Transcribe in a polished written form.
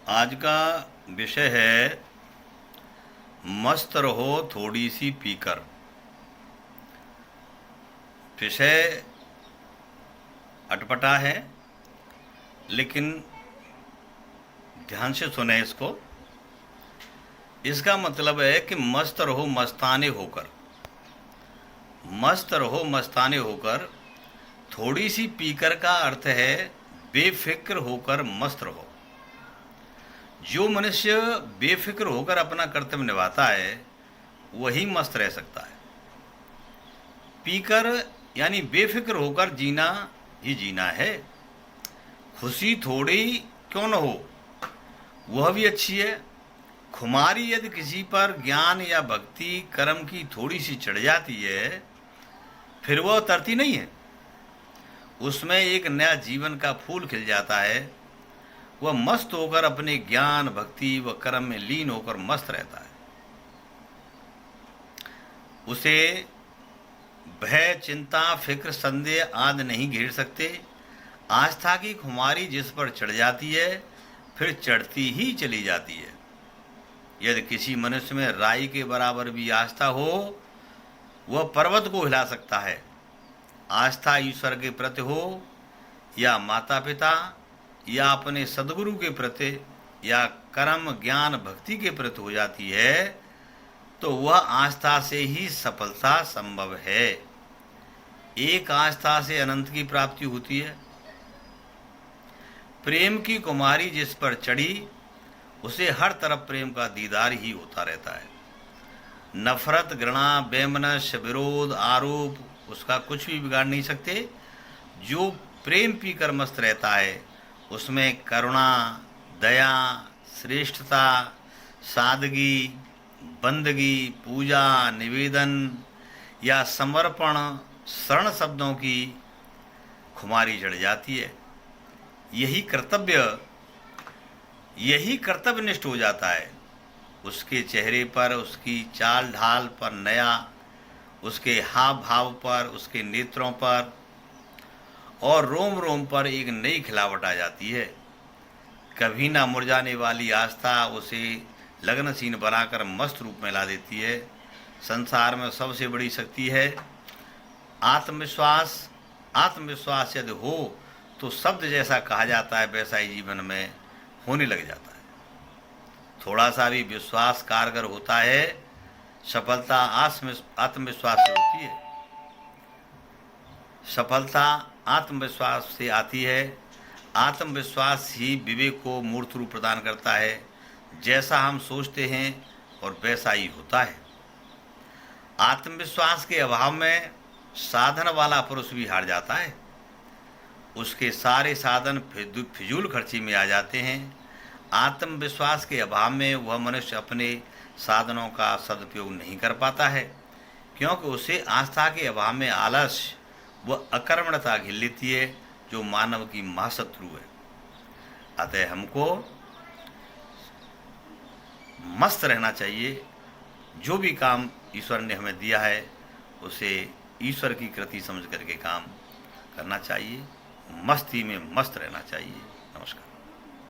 आज का विषय है मस्त रहो थोड़ी सी पीकर। विषय अटपटा है, लेकिन ध्यान से सुने इसको। इसका मतलब है कि मस्त रहो मस्ताने होकर। मस्त रहो मस्ताने होकर, थोड़ी सी पीकर का अर्थ है बेफिक्र होकर मस्त रहो। जो मनुष्य बेफिक्र होकर अपना कर्तव्य निभाता है वही मस्त रह सकता है। पीकर यानी बेफिक्र होकर जीना ही जीना है। खुशी थोड़ी क्यों न हो, वह भी अच्छी है। खुमारी यदि किसी पर ज्ञान या भक्ति कर्म की थोड़ी सी चढ़ जाती है, फिर वह उतरती नहीं है। उसमें एक नया जीवन का फूल खिल जाता है। वह मस्त होकर अपने ज्ञान भक्ति व कर्म में लीन होकर मस्त रहता है। उसे भय चिंता फिक्र संदेह आदि नहीं घेर सकते। आस्था की खुमारी जिस पर चढ़ जाती है फिर चढ़ती ही चली जाती है। यदि किसी मनुष्य में राई के बराबर भी आस्था हो, वह पर्वत को हिला सकता है। आस्था ईश्वर के प्रति हो या माता पिता या अपने सद्गुरु के प्रति या कर्म ज्ञान भक्ति के प्रति हो जाती है, तो वह आस्था से ही सफलता संभव है। एक आस्था से अनंत की प्राप्ति होती है। प्रेम की कुमारी जिस पर चढ़ी, उसे हर तरफ प्रेम का दीदार ही होता रहता है। नफरत घृणा बेमनस विरोध आरोप उसका कुछ भी बिगाड़ नहीं सकते। जो प्रेम पीकर मस्त रहता है उसमें करुणा दया श्रेष्ठता सादगी बंदगी पूजा निवेदन या समर्पण शरण शब्दों की खुमारी चढ़ जाती है। यही कर्तव्यनिष्ठ हो जाता है। उसके चेहरे पर उसकी चाल ढाल पर नया, उसके हाव भाव पर उसके नेत्रों पर और रोम रोम पर एक नई खिलावट आ जाती है। कभी ना मुरझाने वाली आस्था उसे लगनशील बनाकर मस्त रूप में ला देती है। संसार में सबसे बड़ी शक्ति है आत्मविश्वास। आत्मविश्वास यदि हो तो शब्द जैसा कहा जाता है वैसा ही जीवन में होने लग जाता है। थोड़ा सा भी विश्वास कारगर होता है। सफलता आत्मविश्वास से होती है। सफलता आत्मविश्वास से आती है। आत्मविश्वास ही विवेक को मूर्त रूप प्रदान करता है। जैसा हम सोचते हैं और वैसा ही होता है। आत्मविश्वास के अभाव में साधन वाला पुरुष भी हार जाता है। उसके सारे साधन फिजूल खर्ची में आ जाते हैं। आत्मविश्वास के अभाव में वह मनुष्य अपने साधनों का सदुपयोग नहीं कर पाता है, क्योंकि उसे आस्था के अभाव में आलस्य व अकर्मण्यता घिर लेती है, जो मानव की महाशत्रु है। अतः हमको मस्त रहना चाहिए। जो भी काम ईश्वर ने हमें दिया है उसे ईश्वर की कृति समझ करके काम करना चाहिए। मस्ती में मस्त रहना चाहिए। नमस्कार।